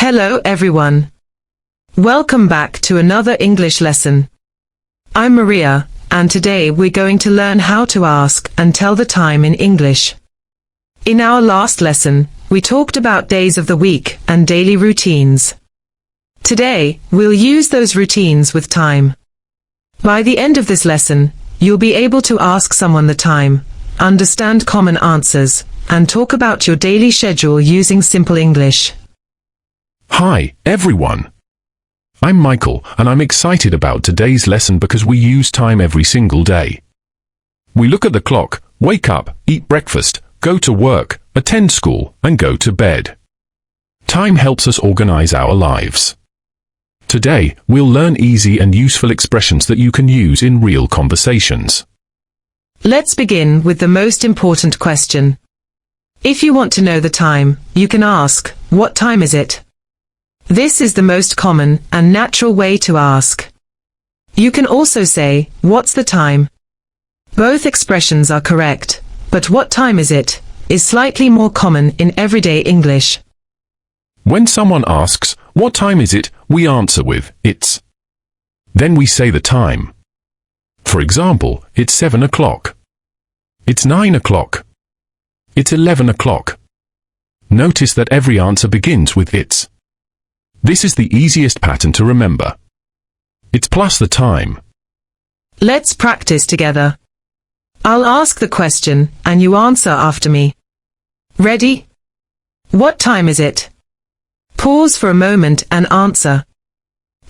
Hello everyone. Welcome back to another English lesson. I'm Maria, and today we're going to learn how to ask and tell the time in English. In our last lesson, we talked about days of the week and daily routines. Today, we'll use those routines with time. By the end of this lesson, you'll be able to ask someone the time, understand common answers, and talk about your daily schedule using simple English. Hi, everyone. I'm Michael, and I'm excited about today's lesson because we use time every single day. We look at the clock, wake up, eat breakfast, go to work, attend school, and go to bed. Time helps us organize our lives. Today, we'll learn easy and useful expressions that you can use in real conversations. Let's begin with the most important question. If you want to know the time, you can ask, "What time is it?" This is the most common and natural way to ask. You can also say, "What's the time?" Both expressions are correct, but "what time is it?" is slightly more common in everyday English. When someone asks, "What time is it?" we answer with, "It's." Then we say the time. For example, it's 7 o'clock. It's 9 o'clock. It's 11 o'clock. Notice that every answer begins with "it's." This is the easiest pattern to remember. It's plus the time. Let's practice together. I'll ask the question, and you answer after me. Ready? What time is it? Pause for a moment and answer.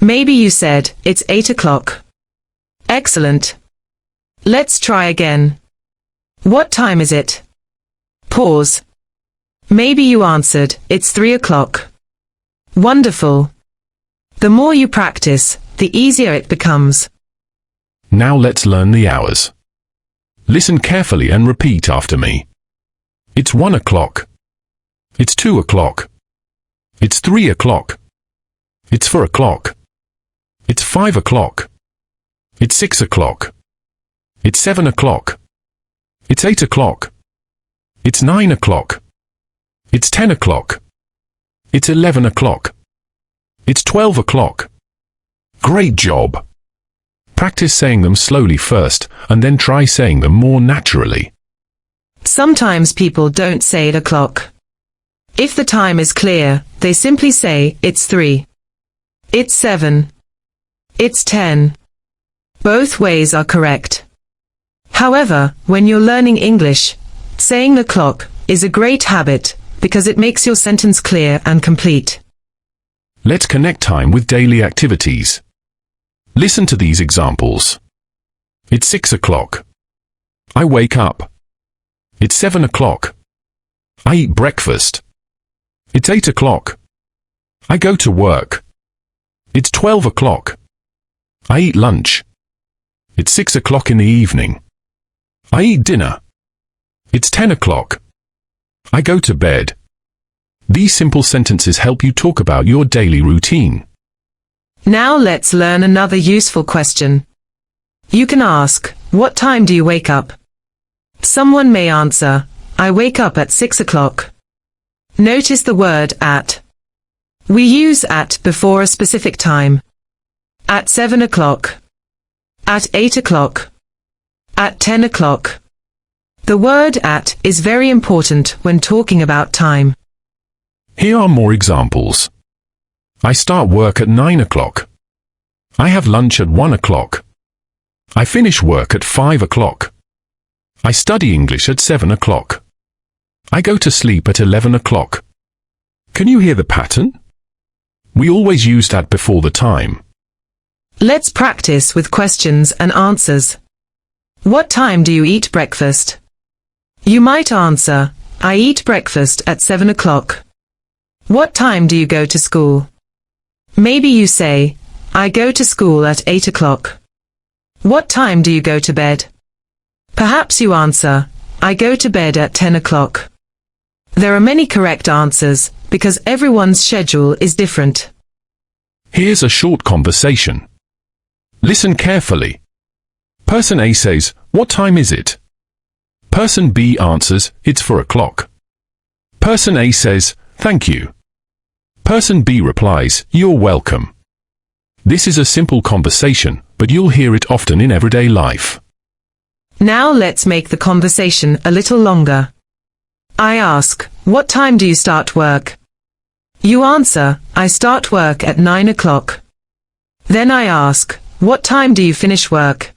Maybe you said, "It's 8 o'clock." Excellent. Let's try again. What time is it? Pause. Maybe you answered, "It's 3 o'clock." Wonderful. The more you practice, the easier it becomes. Now let's learn the hours. Listen carefully and repeat after me. It's 1 o'clock. It's 2 o'clock. It's 3 o'clock. It's 4 o'clock. It's 5 o'clock. It's 6 o'clock. It's 7 o'clock. It's 8 o'clock. It's 9 o'clock. It's 10 o'clock. It's 11 o'clock. It's 12 o'clock. Great job! Practice saying them slowly first, and then try saying them more naturally. Sometimes people don't say 8 o'clock. If the time is clear, they simply say, "It's 3. It's 7. It's 10. Both ways are correct. However, when you're learning English, saying the clock is a great habit because it makes your sentence clear and complete. Let's connect time with daily activities. Listen to these examples. It's 6 o'clock. I wake up. It's 7 o'clock. I eat breakfast. It's 8 o'clock. I go to work. It's 12 o'clock. I eat lunch. It's 6 o'clock in the evening. I eat dinner. It's 10 o'clock. I go to bed. These simple sentences help you talk about your daily routine. Now let's learn another useful question. You can ask, "What time do you wake up?" Someone may answer, "I wake up at 6 o'clock. Notice the word "at." We use "at" before a specific time. At 7 o'clock. At 8 o'clock. At 10 o'clock. The word "at" is very important when talking about time. Here are more examples. I start work at 9 o'clock. I have lunch at 1 o'clock. I finish work at 5 o'clock. I study English at 7 o'clock. I go to sleep at 11 o'clock. Can you hear the pattern? We always use that before the time. Let's practice with questions and answers. What time do you eat breakfast? You might answer, "I eat breakfast at 7 o'clock. What time do you go to school?" Maybe you say, "I go to school at 8 o'clock. What time do you go to bed?" Perhaps you answer, "I go to bed at 10 o'clock. There are many correct answers, because everyone's schedule is different. Here's a short conversation. Listen carefully. Person A says, "What time is it?" Person B answers, "It's 4 o'clock. Person A says, "Thank you." Person B replies, "You're welcome." This is a simple conversation, but you'll hear it often in everyday life. Now let's make the conversation a little longer. I ask, "What time do you start work?" You answer, "I start work at 9 o'clock." Then I ask, "What time do you finish work?"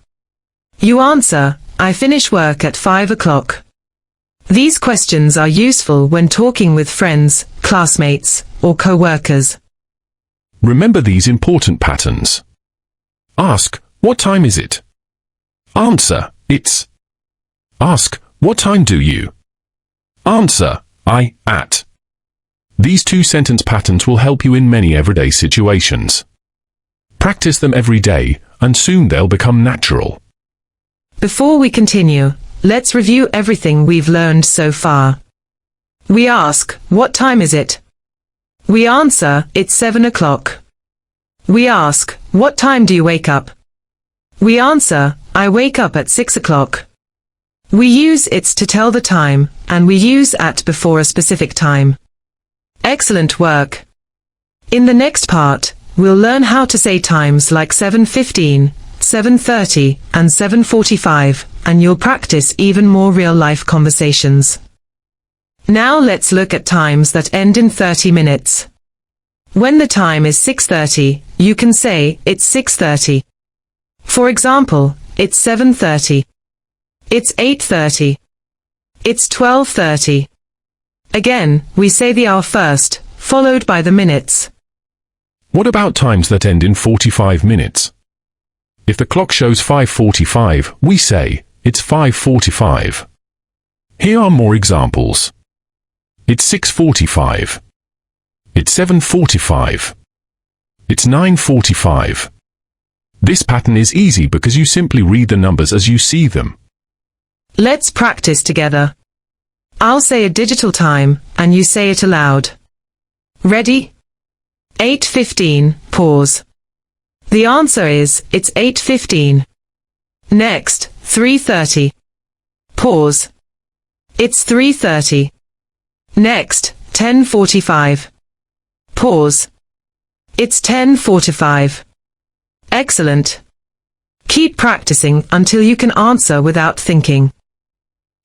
You answer, "I finish work at 5 o'clock." These questions are useful when talking with friends, classmates, or co-workers. Remember these important patterns. Ask, "What time is it?" Answer, "It's." Ask, "What time do you?" Answer, "I, at." These two sentence patterns will help you in many everyday situations. Practice them every day, and soon they'll become natural. Before we continue, let's review everything we've learned so far. We ask, "What time is it?" We answer, "It's 7 o'clock." We ask, "What time do you wake up?" We answer, "I wake up at 6 o'clock." We use it's to tell the time, and we use at before a specific time. Excellent work! In the next part, we'll learn how to say times like 7:15, 7:30, and 7:45, and you'll practice even more real-life conversations. Now let's look at times that end in 30 minutes. When the time is 6:30, you can say, "It's 6:30. For example, it's 7:30. It's 8:30. It's 12:30. Again, we say the hour first, followed by the minutes. What about times that end in 45 minutes? If the clock shows 5:45, we say, "It's 5:45. Here are more examples. It's 6:45. It's 7:45. It's 9:45. This pattern is easy because you simply read the numbers as you see them. Let's practice together. I'll say a digital time, and you say it aloud. Ready? 8:15, pause. The answer is, it's 8:15. Next, 3:30. Pause. It's 3:30. Next, 10:45. Pause. It's 10:45. Excellent. Keep practicing until you can answer without thinking.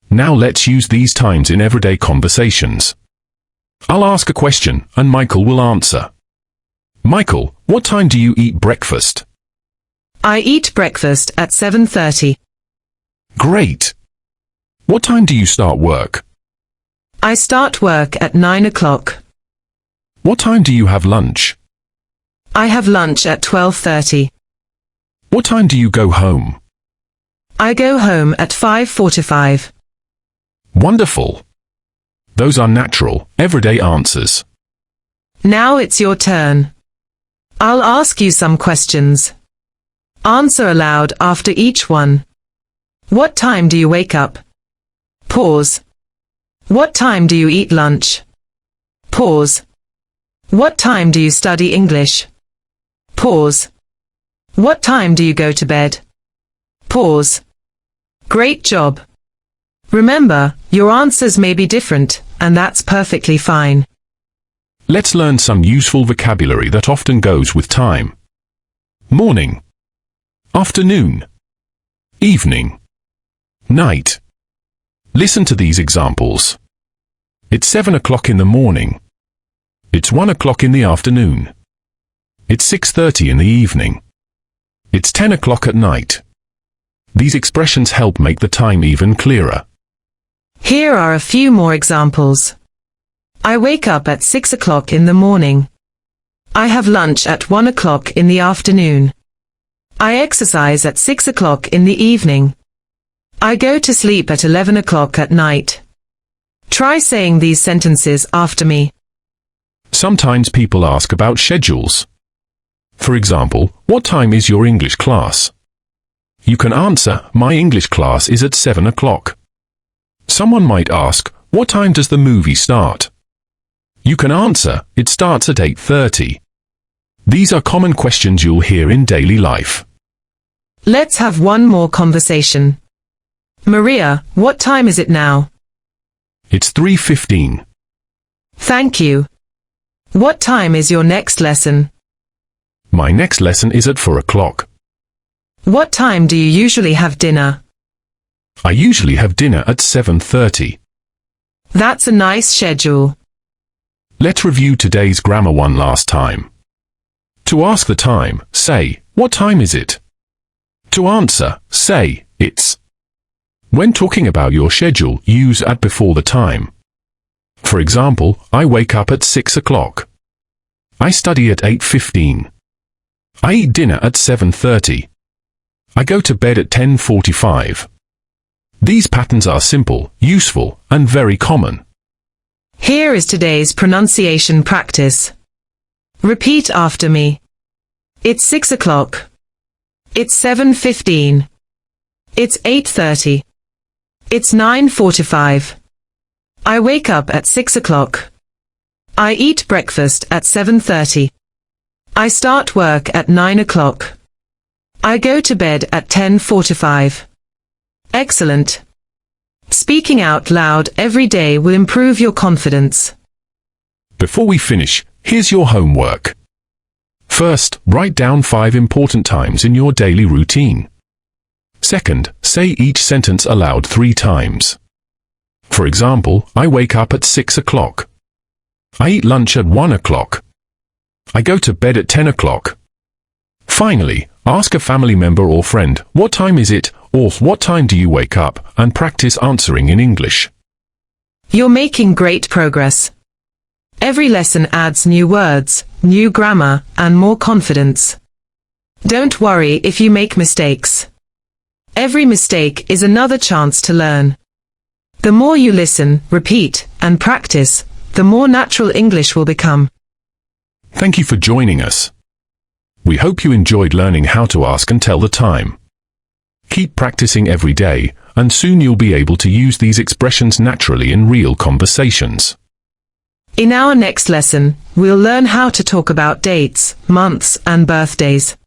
Now let's use these times in everyday conversations. I'll ask a question, and Michael will answer. Michael, what time do you eat breakfast? I eat breakfast at 7:30. Great. What time do you start work? I start work at 9 o'clock. What time do you have lunch? I have lunch at 12:30. What time do you go home? I go home at 5:45. Wonderful. Those are natural, everyday answers. Now it's your turn. I'll ask you some questions. Answer aloud after each one. What time do you wake up? Pause. What time do you eat lunch? Pause. What time do you study English? Pause. What time do you go to bed? Pause. Great job. Remember, your answers may be different, and that's perfectly fine. Let's learn some useful vocabulary that often goes with time. Morning, afternoon, evening, night. Listen to these examples. It's 7 o'clock in the morning. It's 1 o'clock in the afternoon. It's 6:30 in the evening. It's 10 o'clock at night. These expressions help make the time even clearer. Here are a few more examples. I wake up at 6 o'clock in the morning. I have lunch at 1 o'clock in the afternoon. I exercise at 6 o'clock in the evening. I go to sleep at 11 o'clock at night. Try saying these sentences after me. Sometimes people ask about schedules. For example, what time is your English class? You can answer, my English class is at 7 o'clock. Someone might ask, what time does the movie start? You can answer, it starts at 8:30. These are common questions you'll hear in daily life. Let's have one more conversation. Maria, what time is it now? It's 3:15. Thank you. What time is your next lesson? My next lesson is at 4 o'clock. What time do you usually have dinner? I usually have dinner at 7:30. That's a nice schedule. Let's review today's grammar one last time. To ask the time, say, what time is it? To answer, say, it's. When talking about your schedule, use at before the time. For example, I wake up at 6 o'clock. I study at 8:15. I eat dinner at 7:30. I go to bed at 10:45. These patterns are simple, useful, and very common. Here is today's pronunciation practice. Repeat after me. It's 6 o'clock. It's 7:15. It's 8:30. It's 9:45. I wake up at 6 o'clock. I eat breakfast at 7:30. I start work at 9 o'clock. I go to bed at 10:45. Excellent. Speaking out loud every day will improve your confidence. Before we finish, here's your homework. First, write down 5 important times in your daily routine. Second, say each sentence aloud 3 times. For example, I wake up at 6 o'clock. I eat lunch at 1 o'clock. I go to bed at 10 o'clock. Finally, ask a family member or friend, what time is it, or what time do you wake up, and practice answering in English. You're making great progress. Every lesson adds new words, new grammar, and more confidence. Don't worry if you make mistakes. Every mistake is another chance to learn. The more you listen, repeat, and practice, the more natural English will become. Thank you for joining us. We hope you enjoyed learning how to ask and tell the time. Keep practicing every day, and soon you'll be able to use these expressions naturally in real conversations. In our next lesson, we'll learn how to talk about dates, months, and birthdays.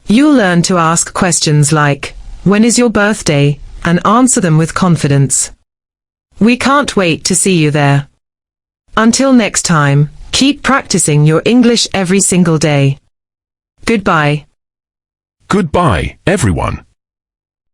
You'll learn to ask questions like, when is your birthday, and answer them with confidence. We can't wait to see you there. Until next time, keep practicing your English every single day. Goodbye. Goodbye, everyone.